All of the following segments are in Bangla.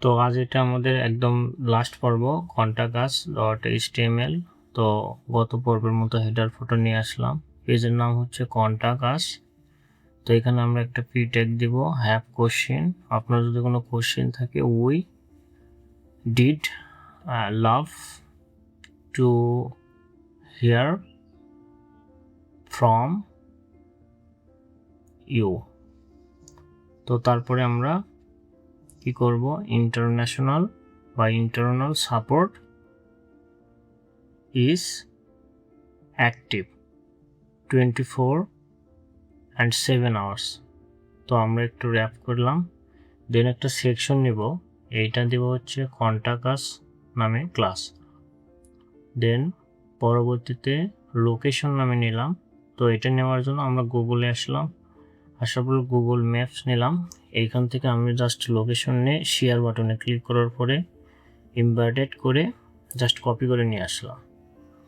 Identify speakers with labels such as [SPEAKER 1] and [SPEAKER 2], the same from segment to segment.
[SPEAKER 1] তো আজ এটা আমাদের একদম লাস্ট পর্ব contact.us.html। তো গত পর্বের মতো হেডার ফটো নিয়ে আসলাম। পেজের নাম হচ্ছে contact us। তো এখানে আমরা একটা পি ট্যাগ দিব, হ্যাভ কোশ্চেন। আপনার যদি কোনো কোশ্চেন থাকে, we did love to hear from you. তো তারপরে আমরা কি করব, ইন্টারন্যাশনাল বা internal support is active 24/7 hours। তো আমরা একটু র্যাপ করলাম, দেন একটা সেকশন নিব, এইটা দিব হচ্ছে contact us নামে ক্লাস। দেন পরবর্তীতে লোকেশন নামে নিলাম। তো এটা নেওয়ার জন্য আমরা গুগলে আসলাম, আসার পর গুগল ম্যাপস নিলাম। এইখান থেকে আমি জাস্ট লোকেশন নিয়ে শেয়ার বাটনে ক্লিক করার পরে ইম্বার্টেড করে জাস্ট কপি করে নিয়ে আসলাম।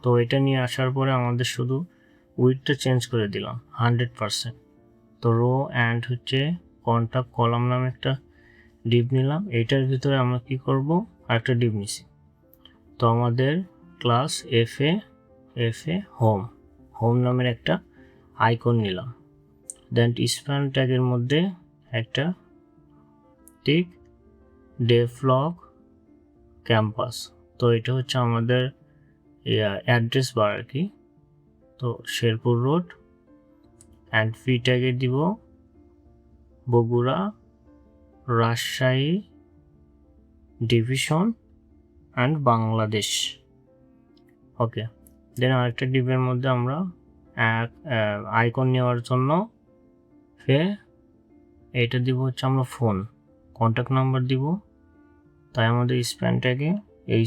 [SPEAKER 1] তো এটা নিয়ে আসার পরে আমাদের শুধু উইডটা চেঞ্জ করে দিলাম 100%। তো রো অ্যান্ড হচ্ছে কন্টাক্ট কলাম নামে একটা ডিভ নিলাম। এইটার ভিতরে আমরা কি করব, আরেকটা ডিভ নিছি। তো আমাদের ক্লাস এফ এ হোম নামের একটা আইকন নিলাম। দেন স্প্যান ট্যাগের মধ্যে একটা টিক ডেভলপ ক্যাম্পাস। তো এটা হচ্ছে আমাদের অ্যাড্রেস বার আর কি। তো শেরপুর রোড অ্যান্ড ফি ট্যাগে দিব বগুড়া রাজশাহী ডিভিশন অ্যান্ড বাংলাদেশ। ওকে, দেন আরেকটা ডিভের মধ্যে আমরা আইকন নেওয়ার জন্য এটা দিব হচ্ছে আমরা ফোন কন্ট্যাক্ট নাম্বার দিব। তাই আমাদের স্প্যান ট্যাগে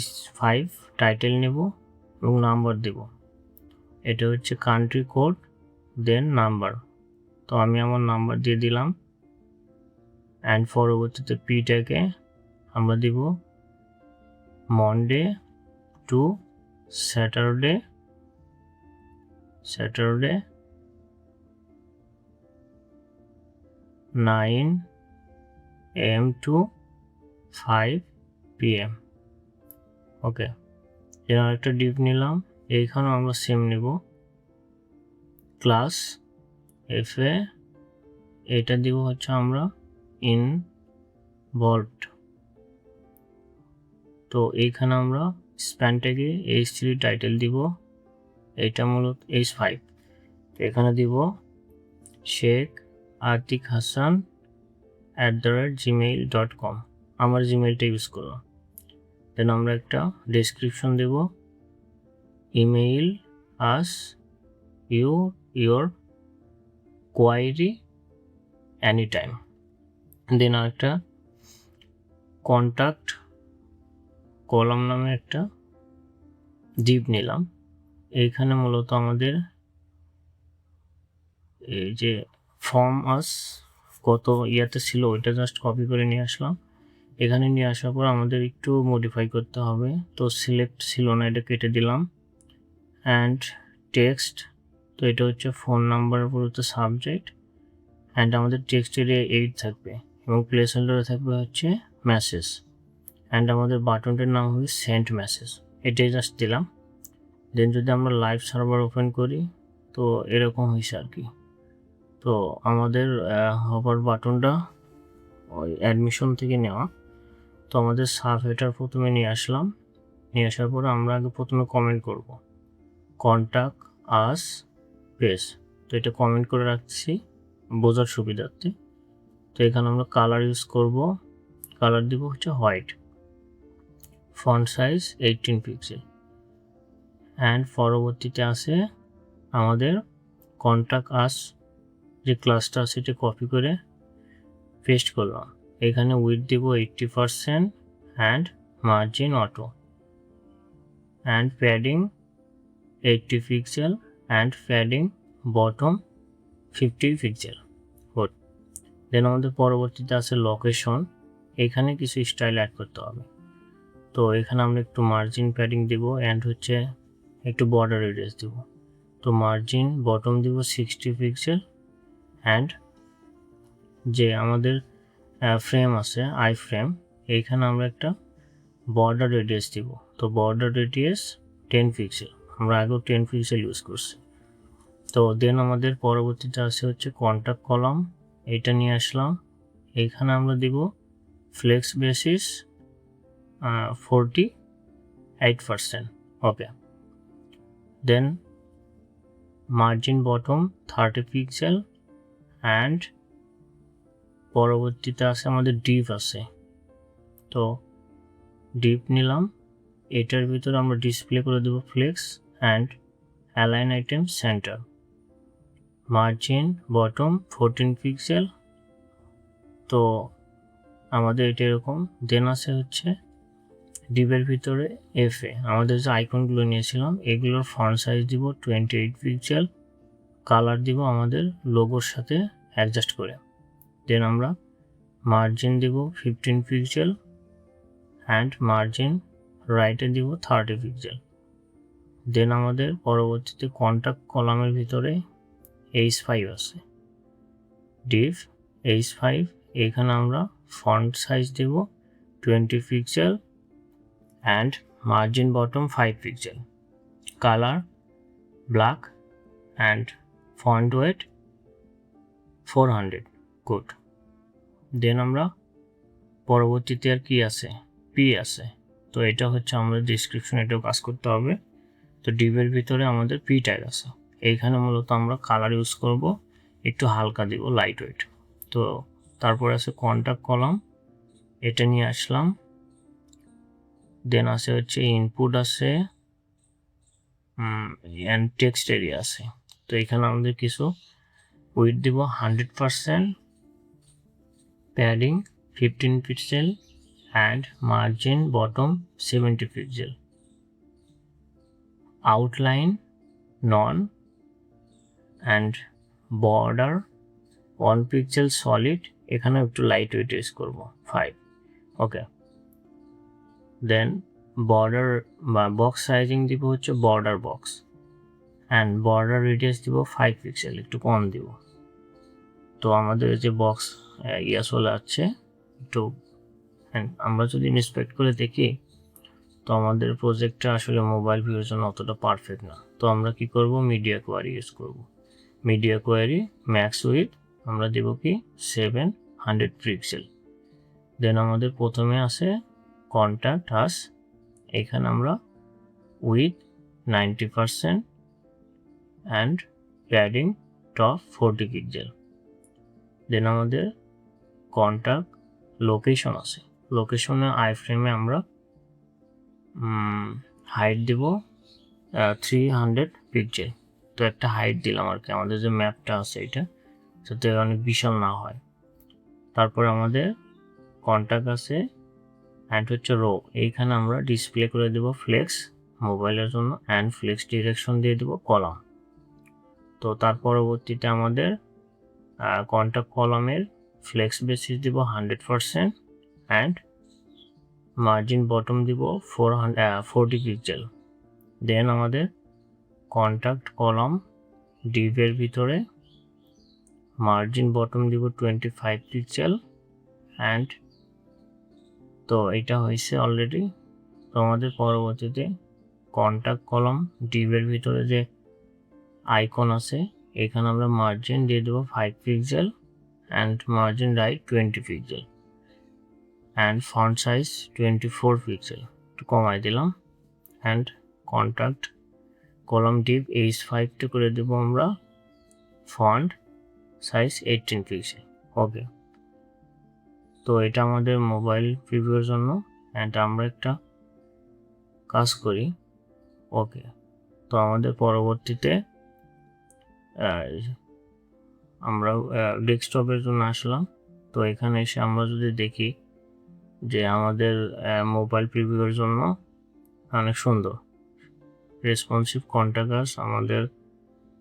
[SPEAKER 1] H5 টাইটেল নেব এবং নাম্বার দেব। এটা হচ্ছে কান্ট্রি কোড, দেন নাম্বার। তো আমি আমার নাম্বার দিয়ে দিলাম। অ্যান্ড পরবর্তীতে পি ট্যাগে আমরা দিব Monday to Saturday 9 AM to 5 PM। ওকে, এর একটা ডিভ নিলাম। এইখানেও আমরা সেম নেব, ক্লাস এফ এ। এটা দিব হচ্ছে আমরা ইনভলভড। তো এইখানে আমরা স্প্যান ট্যাগে H3 টাইটেল দিব, এটা মূলত H5। এখানে দিব শেখ আতিক হাসান @gmail.com, আমার জিমেইলটা ইউজ করো। দেন আমরা একটা ডেসক্রিপশন দেব, email us your query any time. Then আরেকটা কন্ট্যাক্ট কলাম নামে একটা ডিভ নিলাম। এইখানে মূলত আমাদের এই যে ফর্ম আস কত ইয়াতে ছিল ওইটা জাস্ট কপি করে নিয়ে আসলাম। এখানে নিয়ে আসার পর আমাদের একটু মডিফাই করতে হবে। তো সিলেক্ট ছিল না, এটা কেটে দিলাম। অ্যান্ড টেক্সট, তো এটা হচ্ছে ফোন নাম্বারের পুরোতে সাবজেক্ট। অ্যান্ড আমাদের টেক্সট এরিয়া 8 থাকবে এবং প্লেস হোল্ডারে থাকবে হচ্ছে মেসেজ। অ্যান্ড আমাদের বাটনটার নাম হবে সেন্ড মেসেজ, এটাই জাস্ট দিলাম। দেন যদি আমরা লাইভ সার্ভার ওপেন করি তো এরকম হয়েছে আর কি। তো আমাদের হবার বাটনটা ওই অ্যাডমিশন থেকে নেওয়া। তো আমাদের সাব হেডার প্রথমে নিয়ে আসলাম, নিয়ে আসার পরে আমরা আগে প্রথমে কমেন্ট করব কন্ট্যাক্ট আস পেজ। তো এটা কমেন্ট করে রাখছি বোঝার সুবিধার্থে। তো এখানে আমরা কালার ইউজ করব, কালার দিব হচ্ছে white, font size 18 pixel. And পরবর্তীতে আসে আমাদের কন্ট্যাক্ট আস যে ক্লাসটা আছে এটা কপি করে পেস্ট করলাম। এখানে উইথ দিব 80% and margin auto and padding 80 pixel and padding bottom 50 pixel. Good. Then আমাদের পরবর্তীতে আছে লোকেশন, এখানে কিছু স্টাইল অ্যাড করতে হবে। তো এখানে আমরা একটু মার্জিন প্যাডিং দিব অ্যান্ড হচ্ছে একটু বর্ডার রেডিয়াস দিব। তো মার্জিন বটম দিব 60 পিক্সেল অ্যান্ড যে আমাদের ফ্রেম আছে আই ফ্রেম এইখানে আমরা একটা বর্ডার রেডিয়াস দিব। তো বর্ডার রেডিয়াস 10 পিক্সেল, আমরা আগেও 10 পিক্সেল ইউজ করছি। তো দেন আমাদের পরবর্তীতে আসে হচ্ছে কন্ট্যাক্ট কলাম, এইটা নিয়ে আসলাম। এইখানে আমরা দিব flex basis 48%, okay. Then margin bottom 30 pixel, and পরবর্তীতে আছে আমাদের ডিপ আছে। তো ডিপ নিলাম, এটার ভিতরে আমরা ডিসপ্লে করে দেবো flex and align item centre. Margin bottom 14 pixel, তো আমাদের এটা এরকম। দেন আছে হচ্ছে ডিপের ভিতরে এফএ, আমাদের যে আইকনগুলো নিয়েছিলাম এগুলোর ফন্ট সাইজ দিব 28 পিক্সেল, কালার দিব আমাদের লোগোর সাথে অ্যাডজাস্ট করে। দেন আমরা মার্জিন দিব 15 পিক্সেল অ্যান্ড মার্জিন রাইটে দিব 30 পিক্সেল। দেন আমাদের পরবর্তীতে কন্ট্যাক্ট কলামের ভিতরে H5 আছে, ডিভ H5, এখানে আমরা ফন্ট সাইজ দেব 20 pixel and margin bottom 5 pixel, colour black and font weight 400, good. Then আমরা পরবর্তীতে আর কি আছে, পি আছে। তো এটা হচ্ছে আমাদের ডিসক্রিপশন, এটাও কাজ করতে হবে। তো ডিভের ভিতরে আমাদের পি ট্যাগ আছে, এইখানে মূলত আমরা কালার ইউজ করব, একটু হালকা দিব, লাইট ওয়েট। তো তারপর আছে কন্ট্যাক্ট কলাম, এটা নিয়ে আসলাম। দেন আছে হচ্ছে ইনপুট আছে অ্যান্ড টেক্সট এরিয়া আছে। তো এখানে আমাদের কিছু উইথ দিব 100%, padding 15 pixel and margin bottom 70 pixel, outline non and border 1 pixel solid, এখানে একটু লাইট ওয়েট ইউজ করবো 5, ওকে। দেন বর্ডার বা বক্স সাইজিং দিব হচ্ছে border box, and border radius দিব 5 পিক্সেল, একটু কম দিব। তো আমাদের যে বক্স চলে যাচ্ছে একটু, আমরা যদি ইন্সপেক্ট করে দেখি তো আমাদের প্রজেক্টটা আসলে মোবাইল ভিউর জন্য অতটা পারফেক্ট না। তো আমরা কি করব, মিডিয়া কোয়ারি ইউজ করব। মিডিয়া কোয়ারি ম্যাক্স উইথ আমরা দেব কি 700 পিক্সেল। দেন আমাদের প্রথমে আছে কন্ট্যাক্ট আস, এখানে আমরা width 90% and padding top 40 pixel. Then আমাদের কন্ট্যাক্ট লোকেশন আছে, লোকেশনে আই ফ্রেমে আমরা হাইট দেব 300 পিক্সেল। তো একটা হাইট দিলাম আর কি, আমাদের যে ম্যাপটা আছে এটা যাতে অনেক বিশাল না হয়। তারপর আমাদের কন্ট্যাক্ট আছে অ্যান্ড হচ্ছে রো, এইখানে আমরা ডিসপ্লে করে দেব ফ্লেক্স মোবাইলের জন্য অ্যান্ড ফ্লেক্স ডিরেকশন দিয়ে দেব কলাম। তো তার পরবর্তীতে আমাদের কন্ট্যাক্ট কলামের ফ্লেক্স বেসিস দিব 100% অ্যান্ড মার্জিন বটম দিব 40 পিক্সেল। দেন আমাদের কন্ট্যাক্ট কলাম ডিভের ভিতরে মার্জিন বটম দিব 25 পিক্সেল অ্যান্ড, তো এটা হয়েছে অলরেডি। তো আমাদের পরবর্তীতে কন্ট্যাক্ট কলাম ডিভের ভিতরে যে আইকন আছে এখানে আমরা মার্জিন দিয়ে দেবো 5 pixel and margin right 20 pixel and font size 24 pixel, একটু কমাই দিলাম। And contact column Depp H5 করে দেবো আমরা ফন্ট সাইজ 18 পিক্সেল, ওকে। তো এটা আমাদের মোবাইল প্রিভিউর জন্য। অ্যান্ড আমরা একটা কাজ করি, ওকে। তো আমাদের পরবর্তীতে আমরা ডেস্কটপের জন্য আসলাম। তো এখানে এসে আমরা যদি দেখি যে আমাদের মোবাইল প্রিভিউর জন্য অনেক সুন্দর রেসপন্সিভ কন্ট্যাক্ট, আমাদের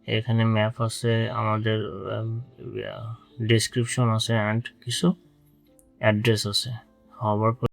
[SPEAKER 1] এখানে ম্যাপ আছে, আমাদের ডেসক্রিপশন আছে অ্যান্ড কিছু অ্যাড্রেস আছে। হবার